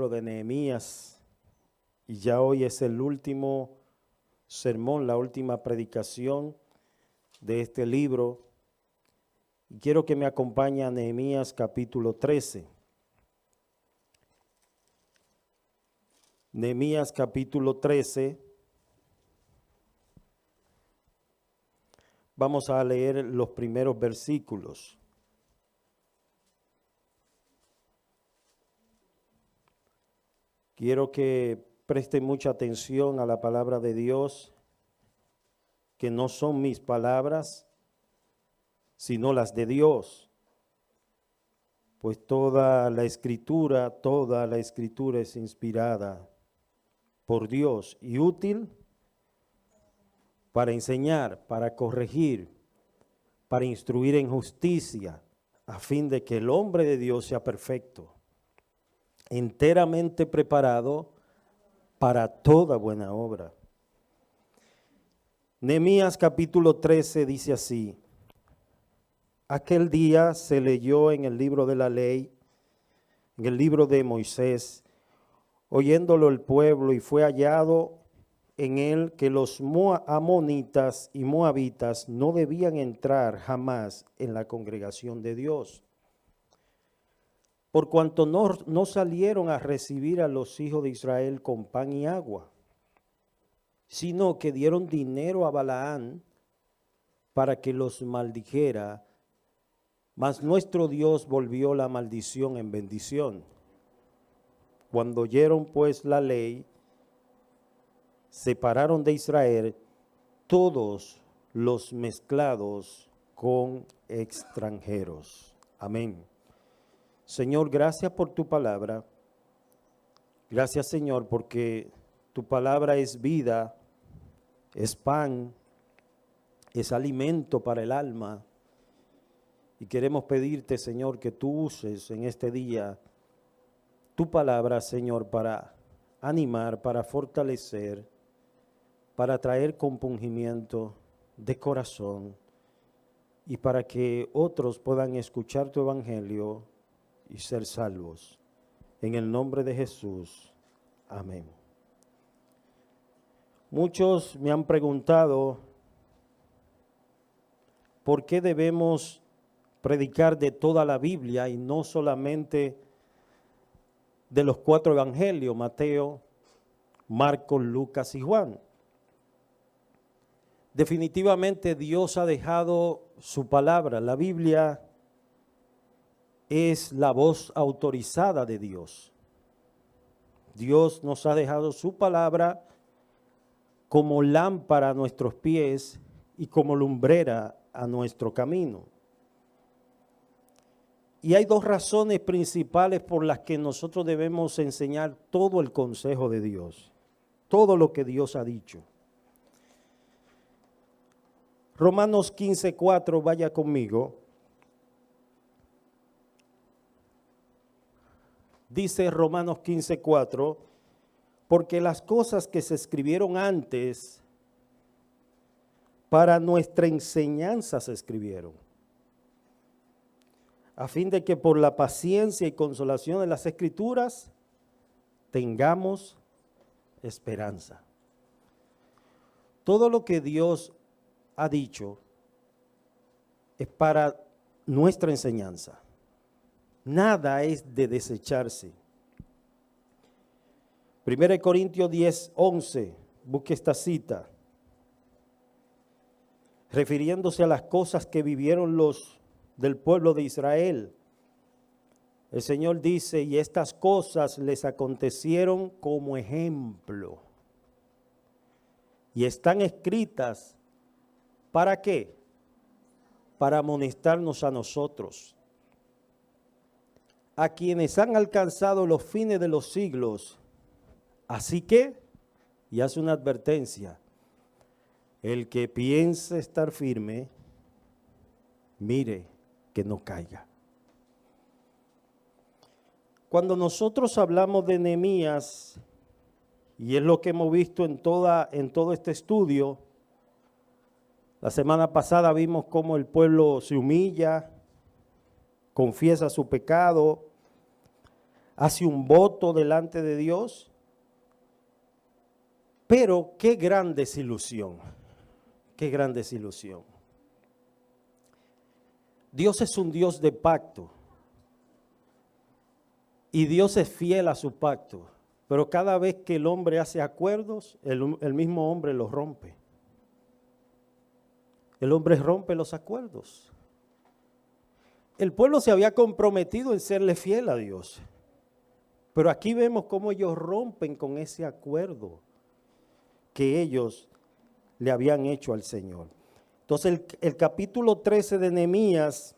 libro de Nehemías y ya hoy es el último sermón, la última predicación de este libro. Y quiero que me acompañe a Nehemías capítulo 13. Nehemías capítulo 13. Vamos a leer los primeros versículos. Quiero que presten mucha atención a la palabra de Dios, que no son mis palabras, sino las de Dios. Pues toda la escritura es inspirada por Dios y útil para enseñar, para corregir, para instruir en justicia, a fin de que el hombre de Dios sea perfecto, enteramente preparado para toda buena obra. Nehemías capítulo 13 dice así: aquel día se leyó en el libro de la ley, en el libro de Moisés, oyéndolo el pueblo, y fue hallado en él que los amonitas y moabitas no debían entrar jamás en la congregación de Dios, por cuanto no salieron a recibir a los hijos de Israel con pan y agua, sino que dieron dinero a Balaán para que los maldijera, mas nuestro Dios volvió la maldición en bendición. Cuando oyeron pues la ley, separaron de Israel todos los mezclados con extranjeros. Amén. Señor, gracias por tu palabra. Gracias, Señor, porque tu palabra es vida, es pan, es alimento para el alma. Y queremos pedirte, Señor, que tú uses en este día tu palabra, Señor, para animar, para fortalecer, para traer compungimiento de corazón y para que otros puedan escuchar tu evangelio y ser salvos. En el nombre de Jesús. Amén. Muchos me han preguntado por qué debemos predicar de toda la Biblia y no solamente de los 4 evangelios, Mateo, Marcos, Lucas y Juan. Definitivamente Dios ha dejado su palabra. La Biblia es la voz autorizada de Dios. Dios nos ha dejado su palabra como lámpara a nuestros pies y como lumbrera a nuestro camino. Y hay 2 razones principales por las que nosotros debemos enseñar todo el consejo de Dios, todo lo que Dios ha dicho. Romanos 15:4, vaya conmigo. Dice Romanos 15:4, porque las cosas que se escribieron antes para nuestra enseñanza se escribieron, a fin de que por la paciencia y consolación de las Escrituras tengamos esperanza. Todo lo que Dios ha dicho es para nuestra enseñanza. Nada es de desecharse. 1 Corintios 10:11, busque esta cita, refiriéndose a las cosas que vivieron los del pueblo de Israel. El Señor dice: y estas cosas les acontecieron como ejemplo, y están escritas, ¿para qué? Para amonestarnos a nosotros, a quienes han alcanzado los fines de los siglos. Así que, y hace una advertencia, el que piense estar firme, mire que no caiga. Cuando nosotros hablamos de Nehemías, y es lo que hemos visto en todo este estudio, la semana pasada vimos cómo el pueblo se humilla, confiesa su pecado, hace un voto delante de Dios, pero qué gran desilusión, qué gran desilusión. Dios es un Dios de pacto y Dios es fiel a su pacto, pero cada vez que el hombre hace acuerdos, el mismo hombre los rompe. El hombre rompe los acuerdos. El pueblo se había comprometido en serle fiel a Dios, pero aquí vemos cómo ellos rompen con ese acuerdo que ellos le habían hecho al Señor. Entonces el capítulo 13 de Nehemías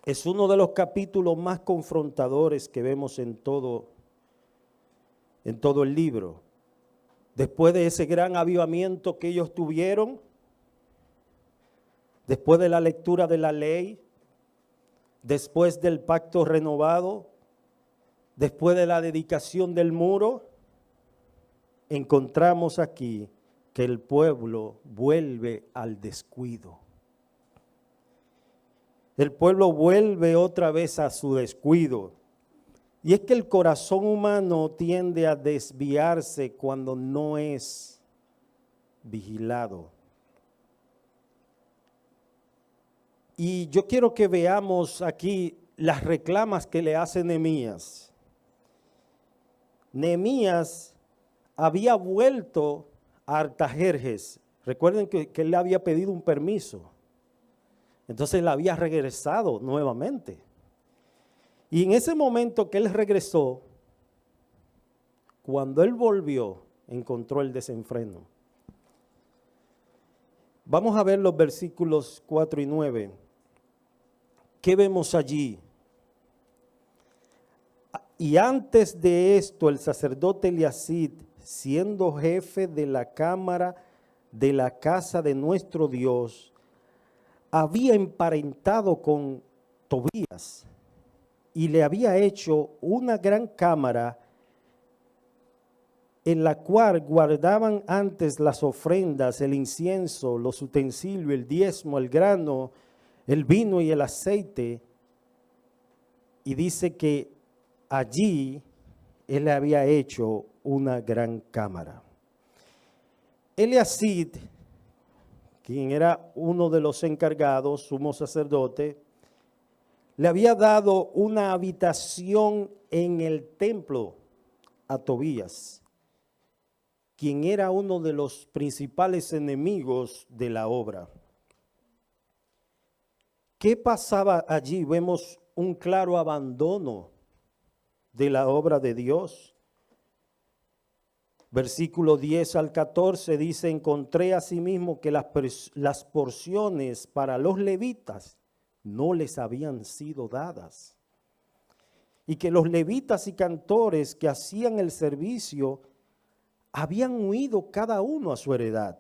es uno de los capítulos más confrontadores que vemos en todo el libro. Después de ese gran avivamiento que ellos tuvieron, después de la lectura de la ley, después del pacto renovado, después de la dedicación del muro, encontramos aquí que el pueblo vuelve al descuido. El pueblo vuelve otra vez a su descuido. Y es que el corazón humano tiende a desviarse cuando no es vigilado. Y yo quiero que veamos aquí las reclamas que le hace Nehemías. Nehemías había vuelto a Artajerjes. Recuerden que él le había pedido un permiso. Entonces él había regresado nuevamente. Y en ese momento que él regresó, cuando él volvió, encontró el desenfreno. Vamos a ver los versículos 4 y 9. ¿Qué vemos allí? Y antes de esto, el sacerdote Eliasib, siendo jefe de la cámara de la casa de nuestro Dios, había emparentado con Tobías y le había hecho una gran cámara en la cual guardaban antes las ofrendas, el incienso, los utensilios, el diezmo, el grano, el vino y el aceite. Y dice que allí él había hecho una gran cámara. Eliasib, quien era uno de los encargados, sumo sacerdote, le había dado una habitación en el templo a Tobías, quien era uno de los principales enemigos de la obra. ¿Qué pasaba allí? Vemos un claro abandono de la obra de Dios. Versículo 10 al 14 dice: encontré asimismo que las porciones para los levitas no les habían sido dadas, y que los levitas y cantores que hacían el servicio habían huido cada uno a su heredad.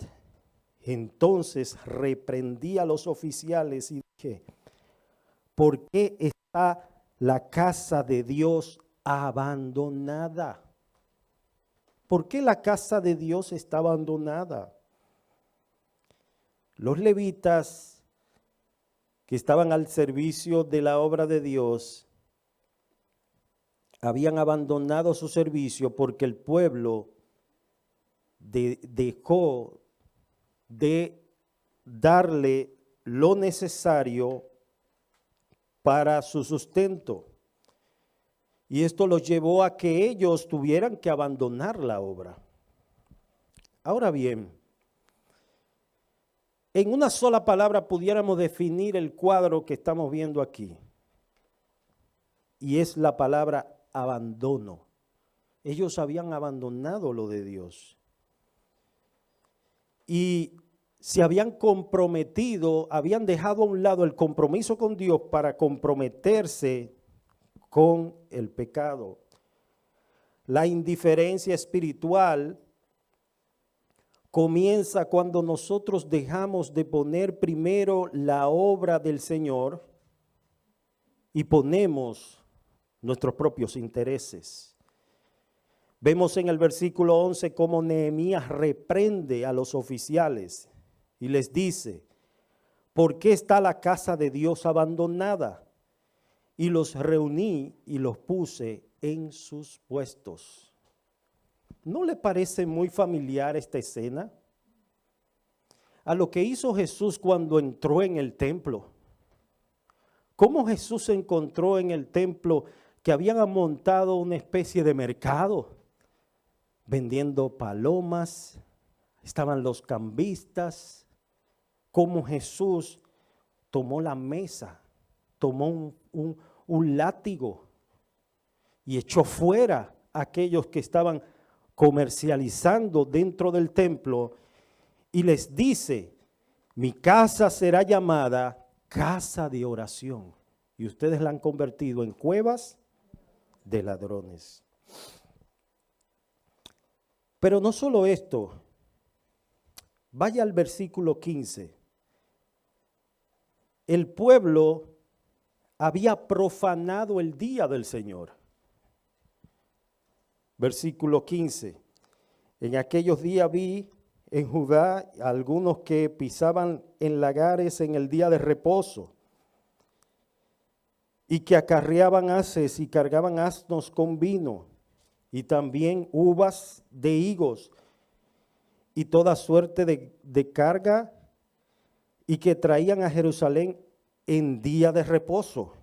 Entonces reprendí a los oficiales y dije: ¿por qué está la casa de Dios abandonada? ¿Por qué la casa de Dios está abandonada? Los levitas que estaban al servicio de la obra de Dios habían abandonado su servicio porque el pueblo dejó de darle lo necesario para su sustento. Y esto los llevó a que ellos tuvieran que abandonar la obra. Ahora bien, en una sola palabra pudiéramos definir el cuadro que estamos viendo aquí. Y es la palabra abandono. Ellos habían abandonado lo de Dios. Y se habían comprometido, habían dejado a un lado el compromiso con Dios para comprometerse con el pecado. La indiferencia espiritual comienza cuando nosotros dejamos de poner primero la obra del Señor y ponemos nuestros propios intereses. Vemos en el versículo 11 cómo Nehemías reprende a los oficiales y les dice: ¿por qué está la casa de Dios abandonada? Y los reuní y los puse en sus puestos. ¿No le parece muy familiar esta escena? A lo que hizo Jesús cuando entró en el templo. ¿Cómo Jesús se encontró en el templo que habían montado una especie de mercado? Vendiendo palomas, estaban los cambistas. Cómo Jesús tomó la mesa, tomó un látigo y echó fuera a aquellos que estaban comercializando dentro del templo y les dice: mi casa será llamada casa de oración, y ustedes la han convertido en cuevas de ladrones. Pero no solo esto, vaya al versículo 15. El pueblo había profanado el día del Señor. Versículo 15. En aquellos días vi en Judá algunos que pisaban en lagares en el día de reposo y que acarreaban haces y cargaban asnos con vino y también uvas de higos y toda suerte de carga, y que traían a Jerusalén en día de reposo.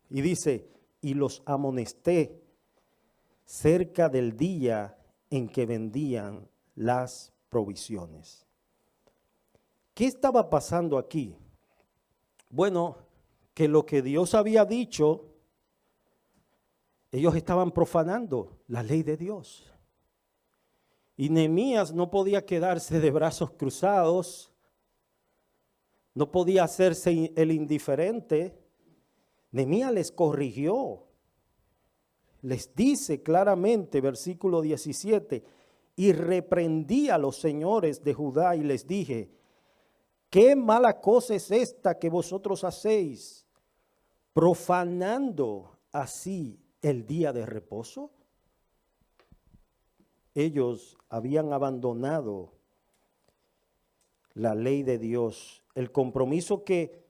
Y dice: y los amonesté cerca del día en que vendían las provisiones. ¿Qué estaba pasando aquí? Bueno, que lo que Dios había dicho, ellos estaban profanando la ley de Dios. Y Nehemías no podía quedarse de brazos cruzados, no podía hacerse el indiferente. Nehemías les corrigió, les dice claramente, versículo 17, y reprendí a los señores de Judá y les dije: ¿qué mala cosa es esta que vosotros hacéis, profanando así el día de reposo? Ellos habían abandonado la ley de Dios, el compromiso que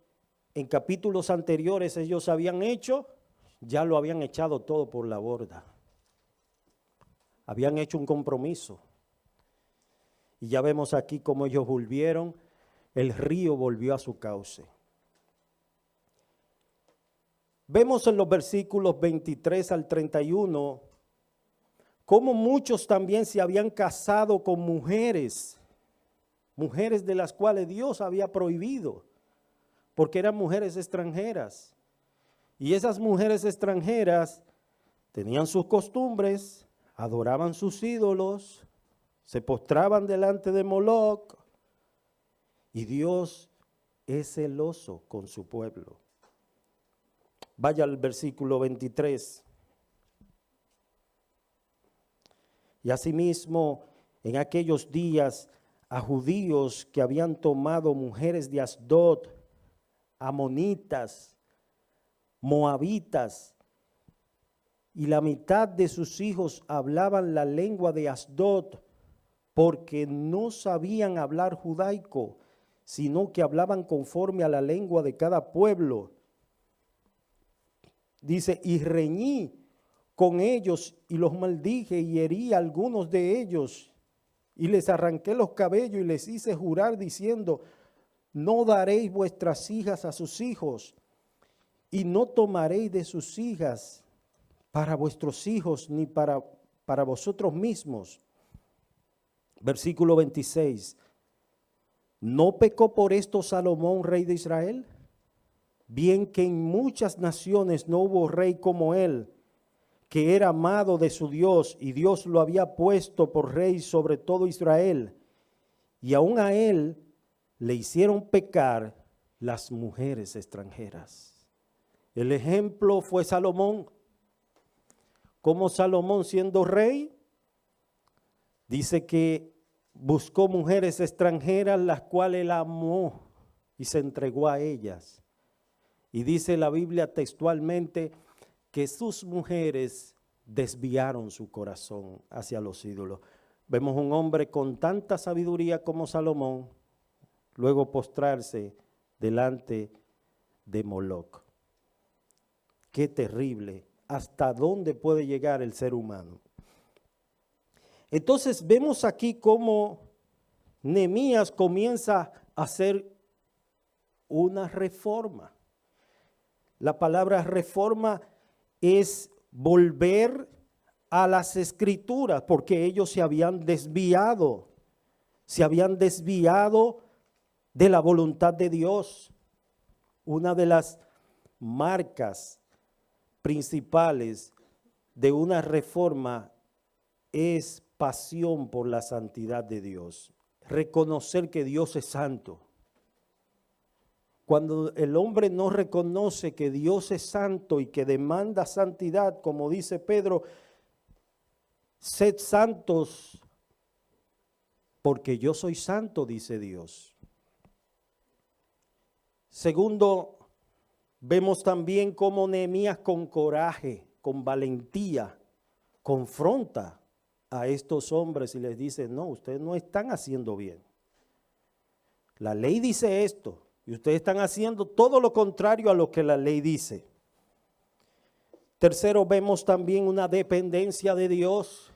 en capítulos anteriores ellos habían hecho, ya lo habían echado todo por la borda. Habían hecho un compromiso. Y ya vemos aquí cómo ellos volvieron, el río volvió a su cauce. Vemos en los versículos 23 al 31 cómo muchos también se habían casado con mujeres de las cuales Dios había prohibido, porque eran mujeres extranjeras. Y esas mujeres extranjeras tenían sus costumbres, adoraban sus ídolos, se postraban delante de Moloc, y Dios es celoso con su pueblo. Vaya al versículo 23. Y asimismo, en aquellos días, a judíos que habían tomado mujeres de Asdod, amonitas, moabitas, y la mitad de sus hijos hablaban la lengua de Asdod, porque no sabían hablar judaico, sino que hablaban conforme a la lengua de cada pueblo. Dice: y reñí con ellos y los maldije y herí a algunos de ellos y les arranqué los cabellos y les hice jurar diciendo: no daréis vuestras hijas a sus hijos y no tomaréis de sus hijas para vuestros hijos ni para vosotros mismos. Versículo 26. ¿No pecó por esto Salomón, rey de Israel? Bien que en muchas naciones no hubo rey como él, que era amado de su Dios, y Dios lo había puesto por rey sobre todo Israel. Y aún a él le hicieron pecar las mujeres extranjeras. El ejemplo fue Salomón. Como Salomón, siendo rey, dice que buscó mujeres extranjeras, las cuales él amó y se entregó a ellas. Y dice la Biblia textualmente que sus mujeres desviaron su corazón hacia los ídolos. Vemos un hombre con tanta sabiduría como Salomón, luego postrarse delante de Moloc. Qué terrible hasta dónde puede llegar el ser humano. Entonces vemos aquí cómo Nehemías comienza a hacer una reforma. La palabra reforma es volver a las escrituras, porque ellos se habían desviado de la voluntad de Dios. Una de las marcas principales de una reforma es pasión por la santidad de Dios, reconocer que Dios es santo. Cuando el hombre no reconoce que Dios es santo y que demanda santidad, como dice Pedro, sed santos porque yo soy santo, dice Dios. Segundo, vemos también cómo Nehemías con coraje, con valentía, confronta a estos hombres y les dice, no, ustedes no están haciendo bien. La ley dice esto y ustedes están haciendo todo lo contrario a lo que la ley dice. Tercero, vemos también una dependencia de Dios,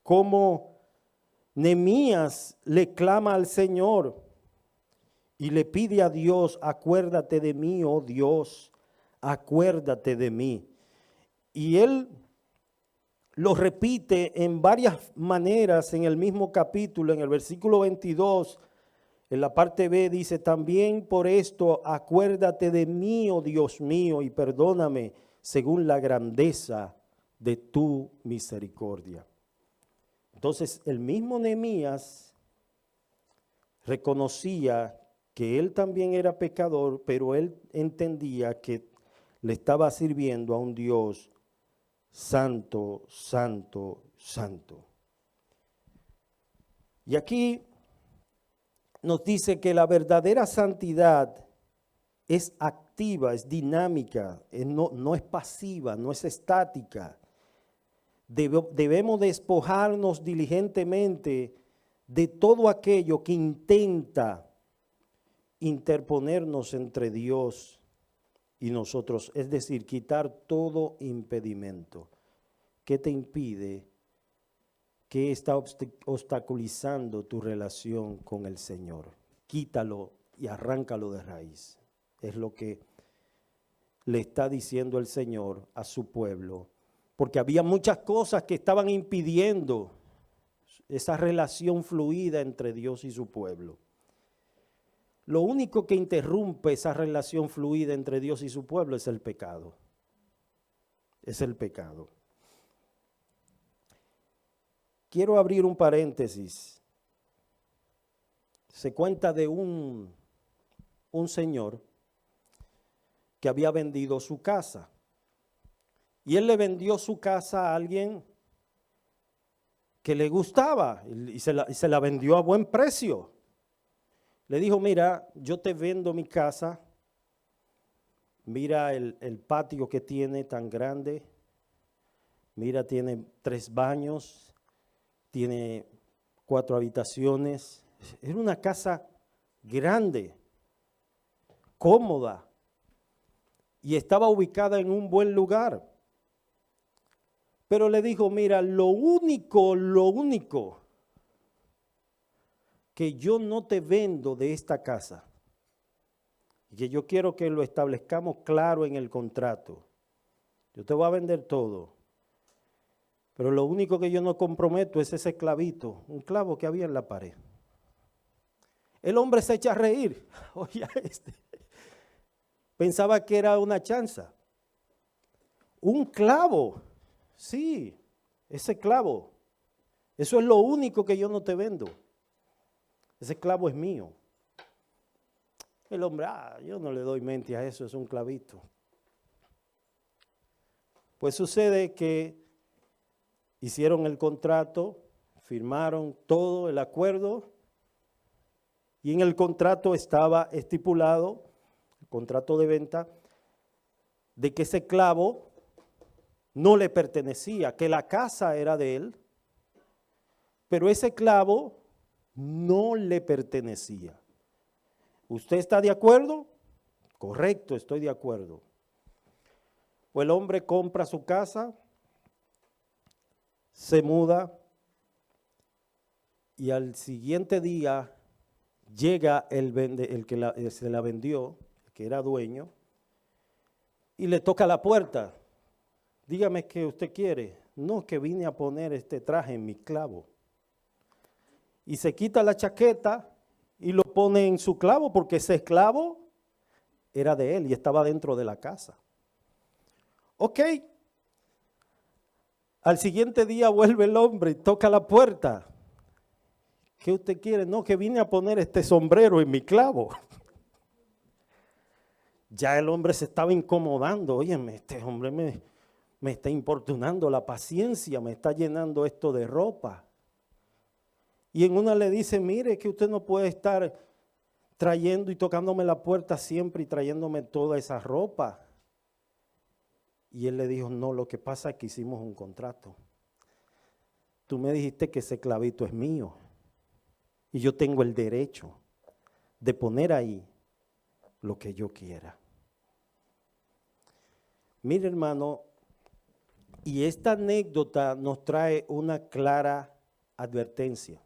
como Nehemías le clama al Señor y le pide a Dios, acuérdate de mí, oh Dios, acuérdate de mí. Y él lo repite en varias maneras en el mismo capítulo, en el versículo 22, en la parte B dice, también por esto acuérdate de mí, oh Dios mío, y perdóname según la grandeza de tu misericordia. Entonces el mismo Nehemías reconocía que él también era pecador, pero él entendía que le estaba sirviendo a un Dios santo, santo, santo. Y aquí nos dice que la verdadera santidad es activa, es dinámica, no es pasiva, no es estática. Debemos despojarnos diligentemente de todo aquello que intenta interponernos entre Dios y nosotros, es decir, quitar todo impedimento. ¿Qué te impide? ¿Qué está obstaculizando tu relación con el Señor? Quítalo y arráncalo de raíz. Es lo que le está diciendo el Señor a su pueblo, porque había muchas cosas que estaban impidiendo esa relación fluida entre Dios y su pueblo. Lo único que interrumpe esa relación fluida entre Dios y su pueblo es el pecado. Es el pecado. Quiero abrir un paréntesis. Se cuenta de un señor que había vendido su casa. Y él le vendió su casa a alguien que le gustaba y se la vendió a buen precio. Le dijo, mira, yo te vendo mi casa, mira el patio que tiene tan grande, mira, tiene 3 baños, tiene 4 habitaciones. Era una casa grande, cómoda y estaba ubicada en un buen lugar. Pero le dijo, mira, lo único que yo no te vendo de esta casa, y que yo quiero que lo establezcamos claro en el contrato. Yo te voy a vender todo, pero lo único que yo no comprometo es ese clavito, un clavo que había en la pared. El hombre se echa a reír. Oye, pensaba que era una chanza. Un clavo, sí, ese clavo. Eso es lo único que yo no te vendo. Ese clavo es mío. El hombre, yo no le doy mente a eso, es un clavito. Pues sucede que hicieron el contrato, firmaron todo el acuerdo y en el contrato estaba estipulado, el contrato de venta, de que ese clavo no le pertenecía, que la casa era de él, pero ese clavo no le pertenecía. ¿Usted está de acuerdo? Correcto, estoy de acuerdo. O el hombre compra su casa, se muda y al siguiente día llega el que se la vendió, el que era dueño, y le toca la puerta. Dígame qué usted quiere. No, que vine a poner este traje en mi clavo. Y se quita la chaqueta y lo pone en su clavo porque ese esclavo era de él y estaba dentro de la casa. Ok. Al siguiente día vuelve el hombre y toca la puerta. ¿Qué usted quiere? No, que vine a poner este sombrero en mi clavo. Ya el hombre se estaba incomodando. Óyeme, este hombre me está importunando la paciencia, me está llenando esto de ropa. Y en una le dice, mire que usted no puede estar trayendo y tocándome la puerta siempre y trayéndome toda esa ropa. Y él le dijo, no, lo que pasa es que hicimos un contrato. Tú me dijiste que ese clavito es mío y yo tengo el derecho de poner ahí lo que yo quiera. Mire, hermano, y esta anécdota nos trae una clara advertencia,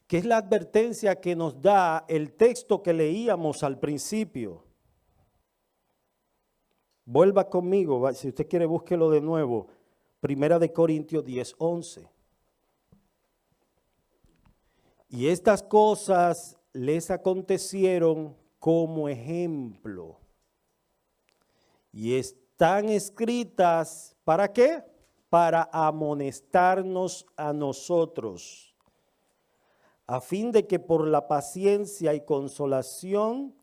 que es la advertencia que nos da el texto que leíamos al principio. Vuelva conmigo, si usted quiere búsquelo de nuevo, 1 Corintios 10:11. Y estas cosas les acontecieron como ejemplo. Y están escritas, ¿para qué? Para amonestarnos a nosotros, a fin de que por la paciencia y consolación,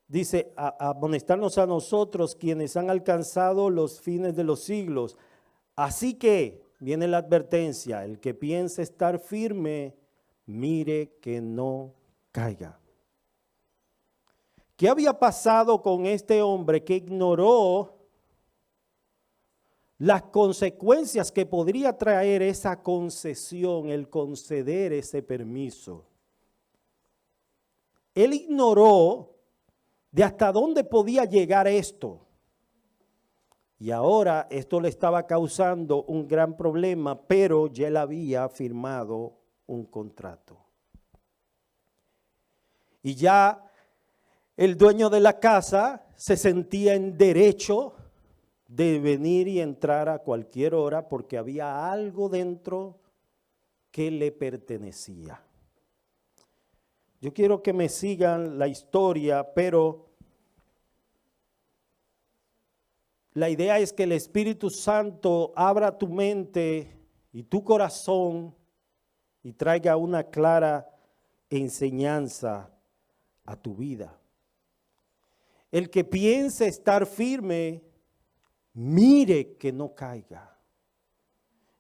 dice, amonestarnos a nosotros quienes han alcanzado los fines de los siglos. Así que, viene la advertencia, el que piense estar firme, mire que no caiga. ¿Qué había pasado con este hombre que ignoró las consecuencias que podría traer esa concesión, el conceder ese permiso? Él ignoró de hasta dónde podía llegar esto. Y ahora esto le estaba causando un gran problema, pero ya él había firmado un contrato. Y ya el dueño de la casa se sentía en derecho de venir y entrar a cualquier hora porque había algo dentro que le pertenecía. Yo quiero que me sigan la historia, pero la idea es que el Espíritu Santo abra tu mente y tu corazón y traiga una clara enseñanza a tu vida. El que piense estar firme, mire que no caiga.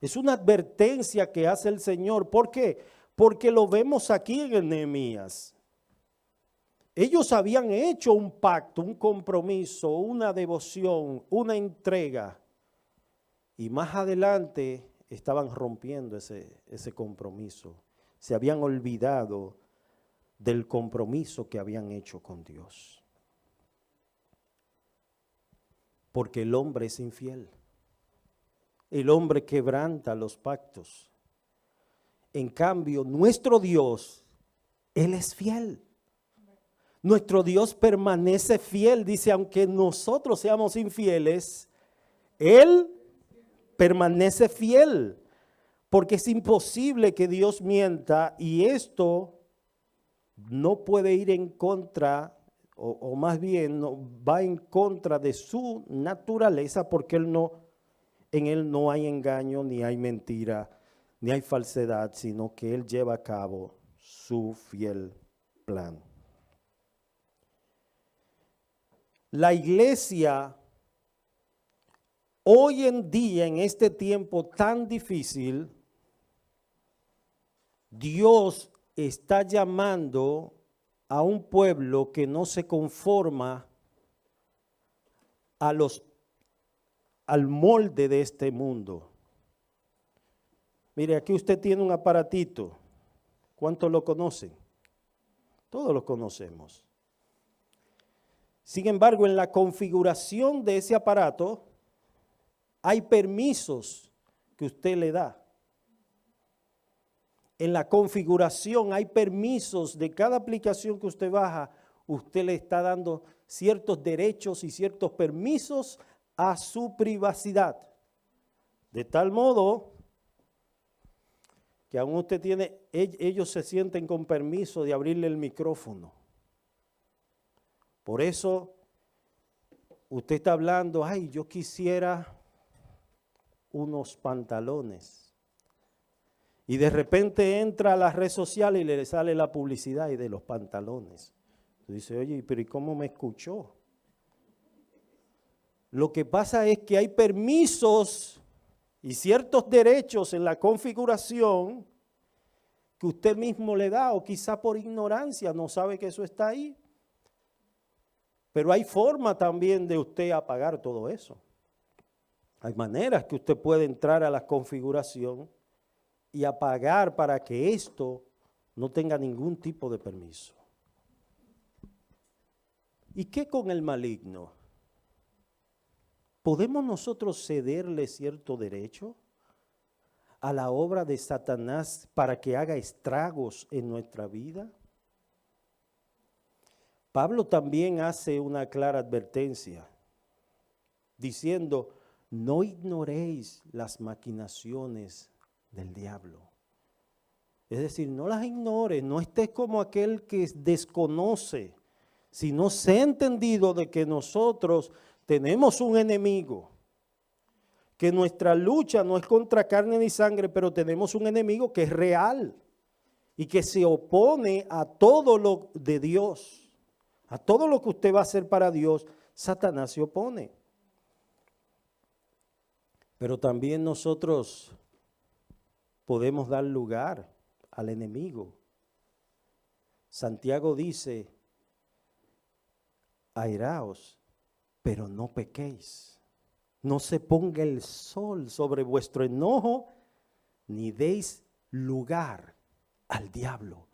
Es una advertencia que hace el Señor. ¿Por qué? Porque lo vemos aquí en Nehemías. Ellos habían hecho un pacto, un compromiso, una devoción, una entrega. Y más adelante estaban rompiendo ese compromiso. Se habían olvidado del compromiso que habían hecho con Dios. Porque el hombre es infiel. El hombre quebranta los pactos. En cambio, nuestro Dios, Él es fiel. Nuestro Dios permanece fiel. Dice, aunque nosotros seamos infieles, Él permanece fiel. Porque es imposible que Dios mienta y esto no puede ir en contra, o más bien no, va en contra de su naturaleza, porque en Él no hay engaño, ni hay mentira, ni hay falsedad, sino que Él lleva a cabo su fiel plan. La iglesia hoy en día, en este tiempo tan difícil, Dios está llamando a un pueblo que no se conforma al molde de este mundo. Mire, aquí usted tiene un aparatito. ¿Cuántos lo conocen? Todos lo conocemos. Sin embargo, en la configuración de ese aparato hay permisos que usted le da. En la configuración hay permisos de cada aplicación que usted baja, usted le está dando ciertos derechos y ciertos permisos a su privacidad. De tal modo que aún usted tiene, ellos se sienten con permiso de abrirle el micrófono. Por eso usted está hablando, ay, yo quisiera unos pantalones. Y de repente entra a la red social y le sale la publicidad y de los pantalones. Dice, oye, pero ¿y cómo me escuchó? Lo que pasa es que hay permisos y ciertos derechos en la configuración que usted mismo le da, o quizá por ignorancia no sabe que eso está ahí. Pero hay forma también de usted apagar todo eso. Hay maneras que usted puede entrar a la configuración y apagar para que esto no tenga ningún tipo de permiso. ¿Y qué con el maligno? ¿Podemos nosotros cederle cierto derecho a la obra de Satanás para que haga estragos en nuestra vida? Pablo también hace una clara advertencia, diciendo, no ignoréis las maquinaciones del diablo. Es decir, no las ignores, no estés como aquel que desconoce, sino sé entendido de que nosotros tenemos un enemigo, que nuestra lucha no es contra carne ni sangre, pero tenemos un enemigo que es real y que se opone a todo lo de Dios, a todo lo que usted va a hacer para Dios. Satanás se opone. Pero también nosotros podemos dar lugar al enemigo. Santiago dice, airaos, pero no pequéis. No se ponga el sol sobre vuestro enojo, ni deis lugar al diablo.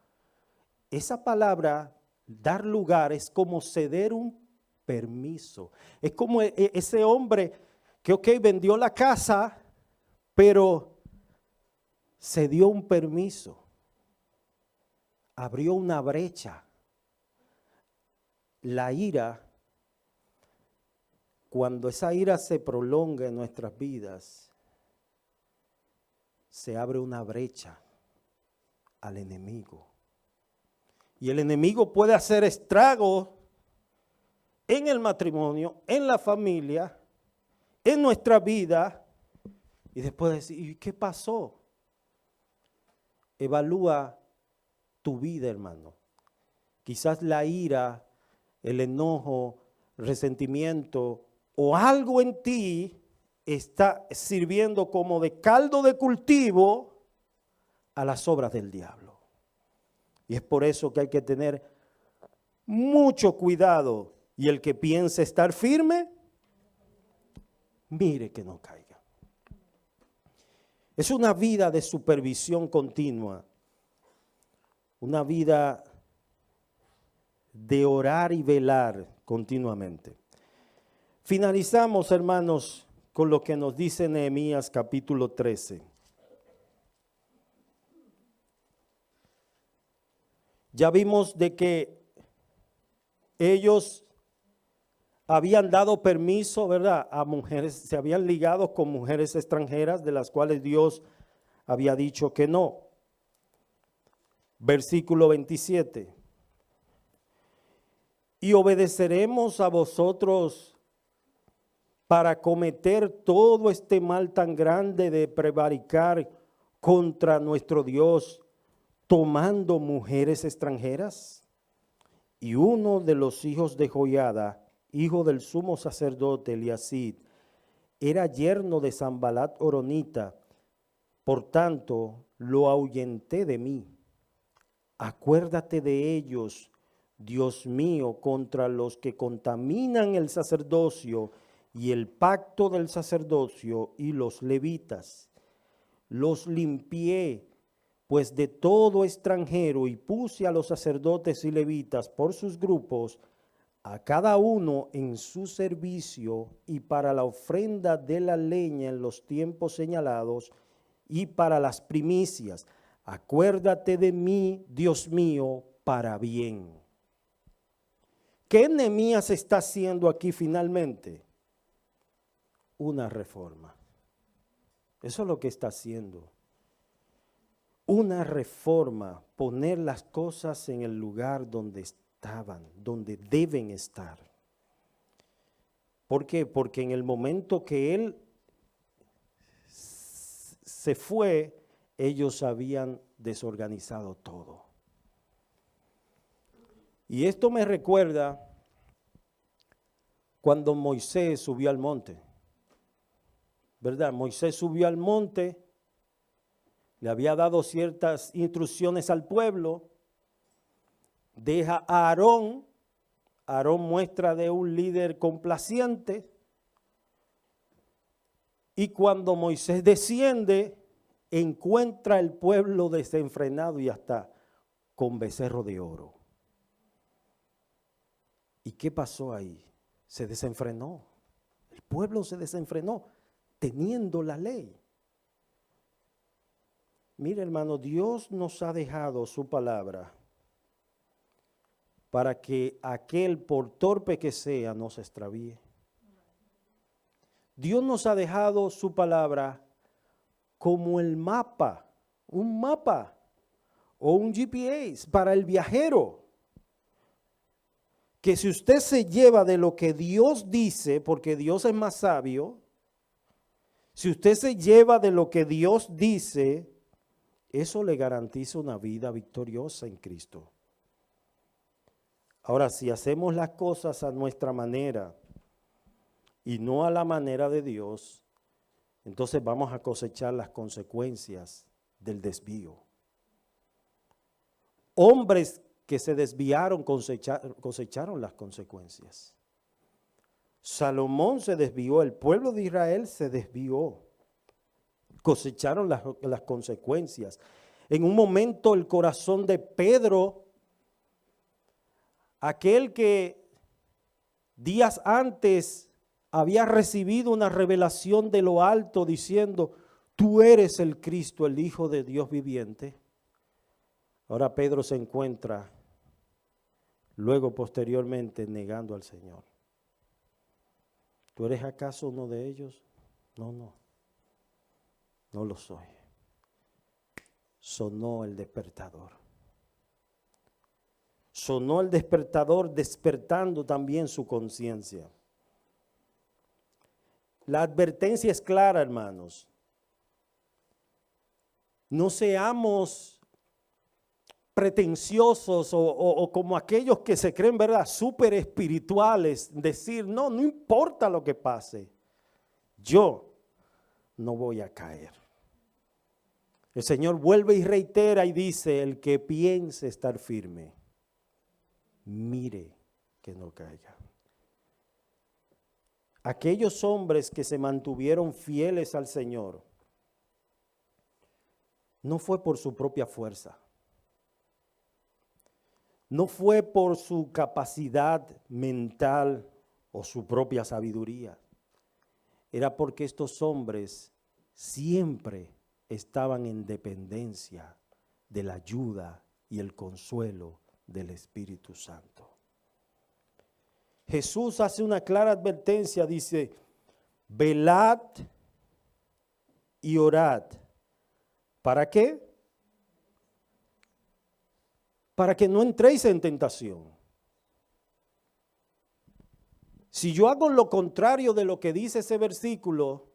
Esa palabra, dar lugar, es como ceder un permiso. Es como ese hombre que, vendió la casa, pero se dio un permiso, abrió una brecha. La ira, cuando esa ira se prolonga en nuestras vidas, se abre una brecha al enemigo. Y el enemigo puede hacer estragos en el matrimonio, en la familia, en nuestra vida, y después decir, ¿y qué pasó? Evalúa tu vida, hermano. Quizás la ira, el enojo, resentimiento o algo en ti está sirviendo como de caldo de cultivo a las obras del diablo. Y es por eso que hay que tener mucho cuidado. Y el que piense estar firme, mire que no caiga. Es una vida de supervisión continua, una vida de orar y velar continuamente. Finalizamos, hermanos, con lo que nos dice Nehemías capítulo 13. Ya vimos de que ellos habían dado permiso, ¿verdad?, a mujeres, se habían ligado con mujeres extranjeras de las cuales Dios había dicho que no. Versículo 27. Y obedeceremos a vosotros para cometer todo este mal tan grande de prevaricar contra nuestro Dios, tomando mujeres extranjeras. Y uno de los hijos de Joiada, hijo del sumo sacerdote Eliasid, era yerno de Sanbalat Horonita, por tanto lo ahuyenté de mí. Acuérdate de ellos, Dios mío, contra los que contaminan el sacerdocio y el pacto del sacerdocio y los levitas. Los limpié, pues de todo extranjero, y puse a los sacerdotes y levitas por sus grupos a cada uno en su servicio y para la ofrenda de la leña en los tiempos señalados y para las primicias. Acuérdate de mí, Dios mío, para bien. ¿Qué Nehemías está haciendo aquí finalmente? Una reforma. Eso es lo que está haciendo. Una reforma, poner las cosas en el lugar donde estaban, donde deben estar. ¿Por qué? Porque en el momento que él se fue, ellos habían desorganizado todo. Y esto me recuerda cuando Moisés subió al monte. ¿Verdad? Moisés subió al monte, le había dado ciertas instrucciones al pueblo, deja a Aarón. Aarón muestra de un líder complaciente. Y cuando Moisés desciende, encuentra el pueblo desenfrenado y hasta con becerro de oro. ¿Y qué pasó ahí? Se desenfrenó. El pueblo se desenfrenó teniendo la ley. Mire, hermano, Dios nos ha dejado su palabra para que aquel, por torpe que sea, no se extravíe. Dios nos ha dejado su palabra como el mapa, un mapa o un GPS para el viajero. Que si usted se lleva de lo que Dios dice, porque Dios es más sabio, si usted se lleva de lo que Dios dice, eso le garantiza una vida victoriosa en Cristo. Ahora, si hacemos las cosas a nuestra manera y no a la manera de Dios, entonces vamos a cosechar las consecuencias del desvío. Hombres que se desviaron cosecharon las consecuencias. Salomón se desvió, el pueblo de Israel se desvió, cosecharon las consecuencias. En un momento el corazón de Pedro, aquel que días antes había recibido una revelación de lo alto diciendo, tú eres el Cristo, el Hijo de Dios viviente. Ahora Pedro se encuentra luego posteriormente negando al Señor. ¿Tú eres acaso uno de ellos? No lo soy. Sonó el despertador. Sonó el despertador despertando también su conciencia. La advertencia es clara, hermanos. No seamos pretenciosos o como aquellos que se creen, ¿verdad?, súper espirituales, decir, no importa lo que pase, yo no voy a caer. El Señor vuelve y reitera y dice, el que piense estar firme, mire que no caiga. Aquellos hombres que se mantuvieron fieles al Señor, no fue por su propia fuerza. No fue por su capacidad mental o su propia sabiduría. Era porque estos hombres siempre estaban en dependencia de la ayuda y el consuelo del Espíritu Santo. Jesús hace una clara advertencia, dice, velad y orad. ¿Para qué? Para que no entréis en tentación. Si yo hago lo contrario de lo que dice ese versículo,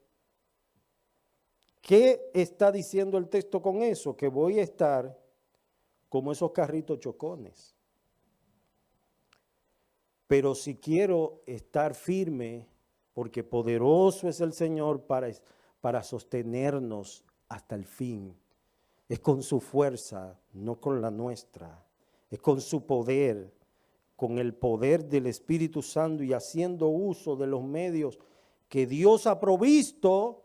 ¿qué está diciendo el texto con eso? Que voy a estar como esos carritos chocones. Pero si quiero estar firme, porque poderoso es el Señor para sostenernos hasta el fin, es con su fuerza, no con la nuestra. Es con su poder, con el poder del Espíritu Santo y haciendo uso de los medios que Dios ha provisto,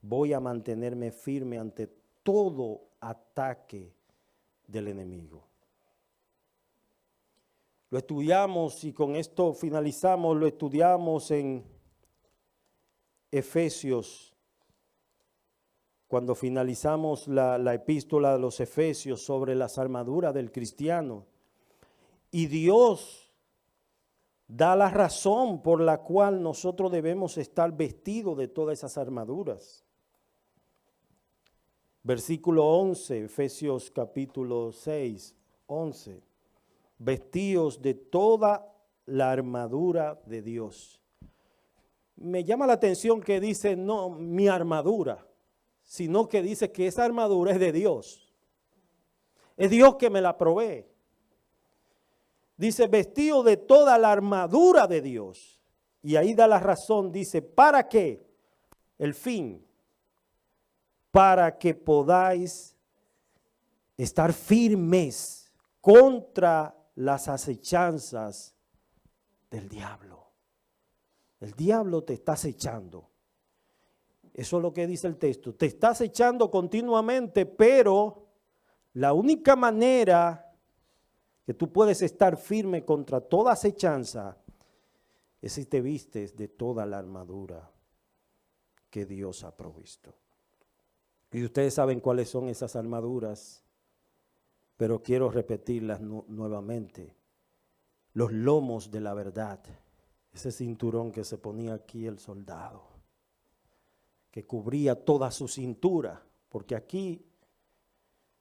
voy a mantenerme firme ante todo ataque del enemigo. Lo estudiamos y con esto finalizamos, lo estudiamos en Efesios, cuando finalizamos la epístola de los Efesios sobre las armaduras del cristiano. Y Dios da la razón por la cual nosotros debemos estar vestidos de todas esas armaduras. Versículo 11, Efesios capítulo 6, 11. Vestidos de toda la armadura de Dios. Me llama la atención que dice no mi armadura, sino que dice que esa armadura es de Dios. Es Dios que me la provee. Dice vestido de toda la armadura de Dios. Y ahí da la razón, dice, ¿para qué? El fin. Para que podáis estar firmes contra las acechanzas del diablo. El diablo te está acechando. Eso es lo que dice el texto. Te está acechando continuamente, pero la única manera que tú puedes estar firme contra toda acechanza es si te vistes de toda la armadura que Dios ha provisto. Y ustedes saben cuáles son esas armaduras, pero quiero repetirlas nuevamente. Los lomos de la verdad, ese cinturón que se ponía aquí el soldado, que cubría toda su cintura, porque aquí,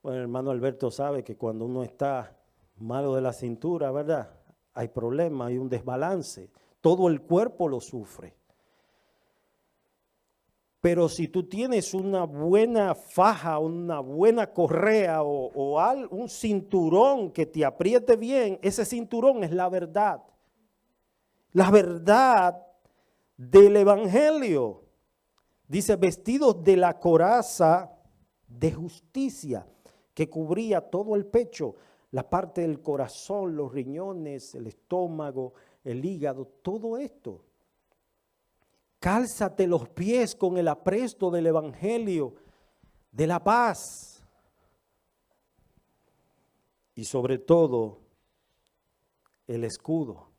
bueno, el hermano Alberto sabe que cuando uno está malo de la cintura, ¿verdad? Hay problemas, hay un desbalance, todo el cuerpo lo sufre. Pero si tú tienes una buena faja, una buena correa un cinturón que te apriete bien, ese cinturón es la verdad. La verdad del evangelio. Dice vestidos de la coraza de justicia que cubría todo el pecho, la parte del corazón, los riñones, el estómago, el hígado, todo esto. Cálzate los pies con el apresto del evangelio de la paz. Y sobre todo, el escudo.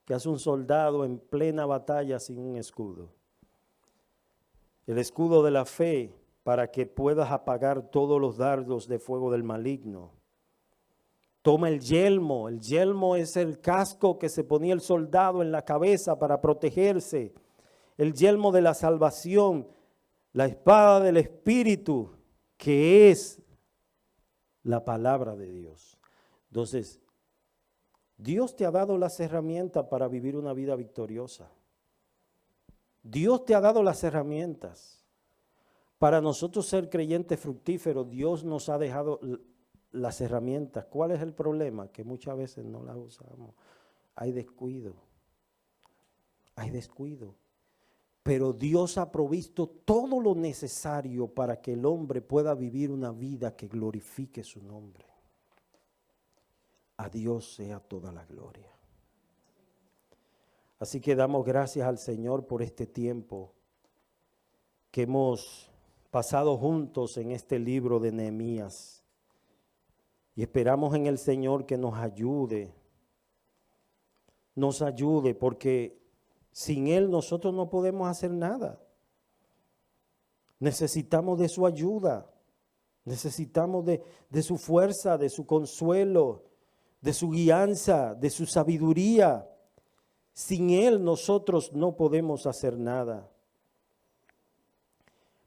¿Qué hace un soldado en plena batalla sin un escudo? El escudo de la fe para que puedas apagar todos los dardos de fuego del maligno. Toma el yelmo es el casco que se ponía el soldado en la cabeza para protegerse. El yelmo de la salvación, la espada del Espíritu, que es la palabra de Dios. Entonces, Dios te ha dado las herramientas para vivir una vida victoriosa. Dios te ha dado las herramientas. Para nosotros ser creyentes fructíferos, Dios nos ha dejado las herramientas. ¿Cuál es el problema? Que muchas veces no las usamos. Hay descuido. Hay descuido. Pero Dios ha provisto todo lo necesario para que el hombre pueda vivir una vida que glorifique su nombre. A Dios sea toda la gloria. Así que damos gracias al Señor por este tiempo que hemos pasado juntos en este libro de Nehemías. Y esperamos en el Señor que nos ayude porque sin Él nosotros no podemos hacer nada. Necesitamos de su ayuda, necesitamos de su fuerza, de su consuelo, de su guianza, de su sabiduría. Sin Él nosotros no podemos hacer nada.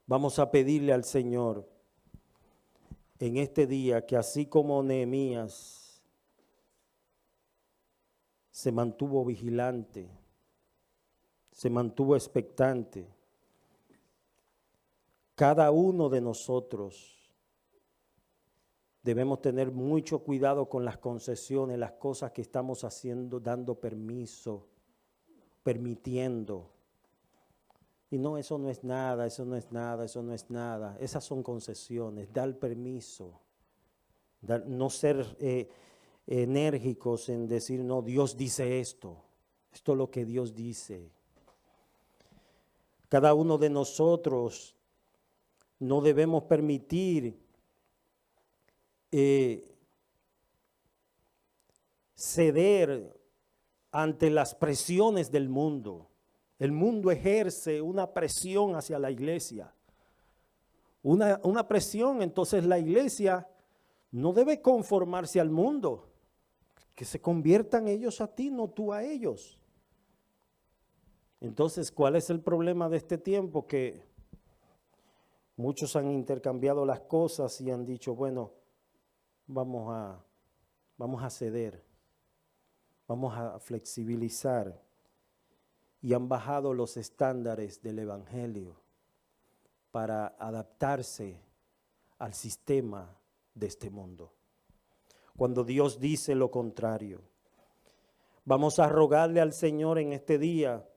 Vamos a pedirle al Señor en este día que así como Nehemías se mantuvo vigilante, se mantuvo expectante, cada uno de nosotros debemos tener mucho cuidado con las concesiones, las cosas que estamos haciendo, dando permiso, permitiendo. Y no, eso no es nada, eso no es nada, eso no es nada. Esas son concesiones, dar permiso, no ser enérgicos en decir, no, Dios dice esto es lo que Dios dice. Cada uno de nosotros no debemos permitir ceder ante las presiones del mundo. El mundo ejerce una presión hacia la iglesia. Una presión, entonces la iglesia no debe conformarse al mundo. Que se conviertan ellos a ti, no tú a ellos. Entonces, ¿cuál es el problema de este tiempo? Que muchos han intercambiado las cosas y han dicho, bueno, vamos a ceder, vamos a flexibilizar, y han bajado los estándares del evangelio para adaptarse al sistema de este mundo. Cuando Dios dice lo contrario, vamos a rogarle al Señor en este día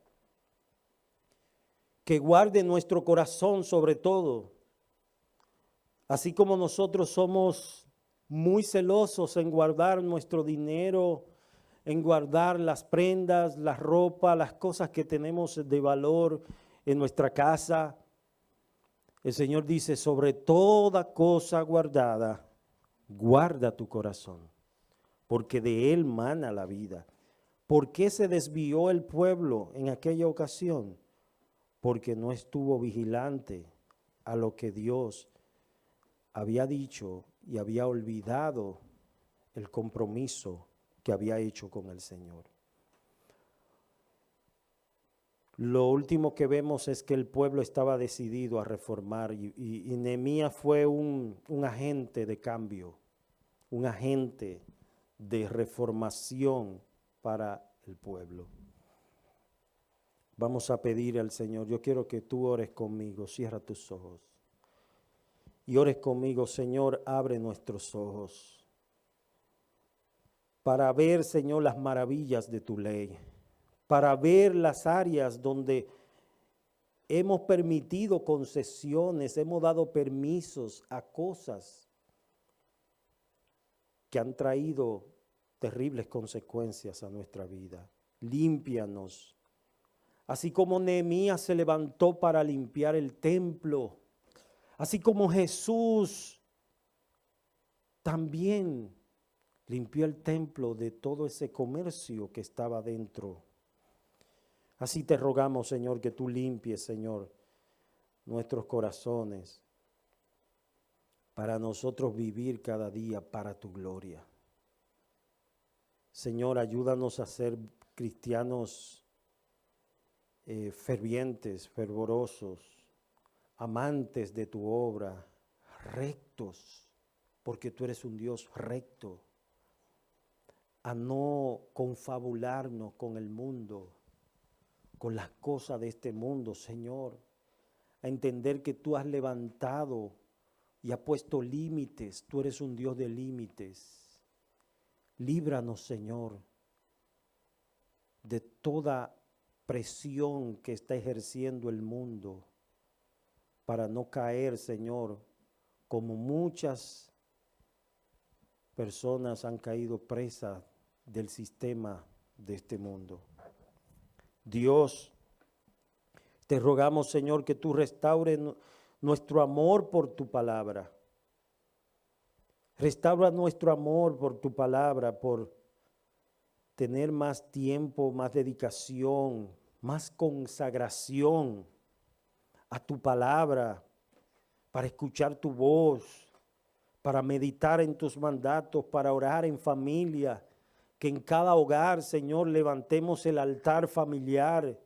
que guarde nuestro corazón sobre todo, así como nosotros somos muy celosos en guardar nuestro dinero, en guardar las prendas, la ropa, las cosas que tenemos de valor en nuestra casa. El Señor dice, sobre toda cosa guardada, guarda tu corazón, porque de él mana la vida. ¿Por qué se desvió el pueblo en aquella ocasión? Porque no estuvo vigilante a lo que Dios había dicho y había olvidado el compromiso que había hecho con el Señor. Lo último que vemos es que el pueblo estaba decidido a reformar y Nehemías fue un agente de cambio, un agente de reformación para el pueblo. Vamos a pedir al Señor, yo quiero que tú ores conmigo, cierra tus ojos y ores conmigo. Señor, abre nuestros ojos para ver, Señor, las maravillas de tu ley, para ver las áreas donde hemos permitido concesiones, hemos dado permisos a cosas que han traído terribles consecuencias a nuestra vida. Límpianos. Así como Nehemías se levantó para limpiar el templo, así como Jesús también limpió el templo de todo ese comercio que estaba dentro. Así te rogamos, Señor, que tú limpies, Señor, nuestros corazones para nosotros vivir cada día para tu gloria. Señor, ayúdanos a ser cristianos fervientes, fervorosos, amantes de tu obra, rectos, porque tú eres un Dios recto, a no confabularnos con el mundo, con las cosas de este mundo, Señor, a entender que tú has levantado y has puesto límites, tú eres un Dios de límites. Líbranos, Señor, de toda presión que está ejerciendo el mundo para no caer, Señor, como muchas personas han caído presas del sistema de este mundo. Dios, te rogamos, Señor, que tú restaures nuestro amor por tu palabra. Restaura nuestro amor por tu palabra, por tener más tiempo, más dedicación, más consagración a tu palabra, para escuchar tu voz, para meditar en tus mandatos, para orar en familia, que en cada hogar, Señor, levantemos el altar familiar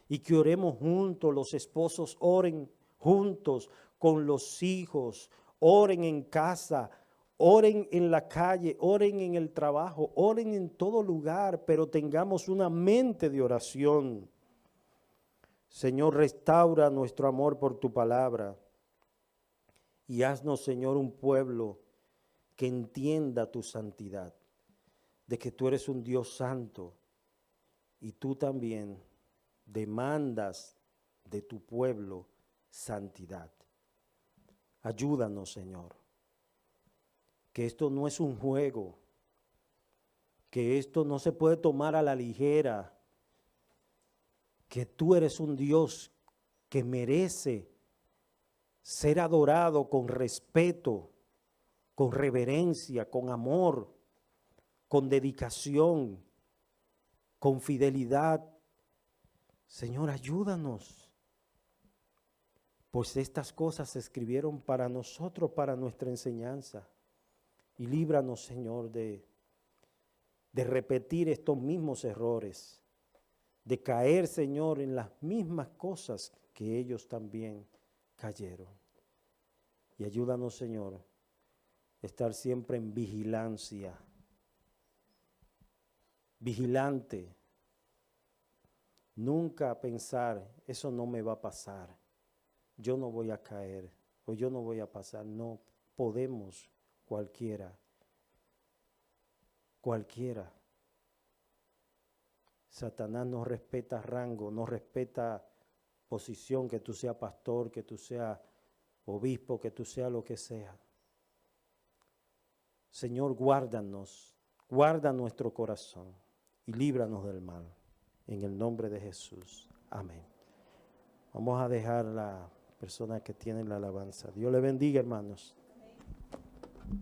y que oremos juntos, los esposos oren juntos con los hijos, oren en casa, oren en la calle, oren en el trabajo, oren en todo lugar, pero tengamos una mente de oración. Señor, restaura nuestro amor por tu palabra y haznos, Señor, un pueblo que entienda tu santidad, de que tú eres un Dios santo y tú también demandas de tu pueblo santidad. Ayúdanos, Señor, que esto no es un juego, que esto no se puede tomar a la ligera, que tú eres un Dios que merece ser adorado con respeto, con reverencia, con amor, con dedicación, con fidelidad. Señor, ayúdanos, pues estas cosas se escribieron para nosotros, para nuestra enseñanza. Y líbranos, Señor, de repetir estos mismos errores, de caer, Señor, en las mismas cosas que ellos también cayeron. Y ayúdanos, Señor, a estar siempre en vigilancia, vigilante. Nunca pensar, eso no me va a pasar, yo no voy a caer o yo no voy a pasar. No podemos, cualquiera. Satanás no respeta rango, no respeta posición, que tú seas pastor, que tú seas obispo, que tú seas lo que sea. Señor, guárdanos, guarda nuestro corazón y líbranos del mal. En el nombre de Jesús. Amén. Vamos a dejar la persona que tiene la alabanza. Dios le bendiga, hermanos.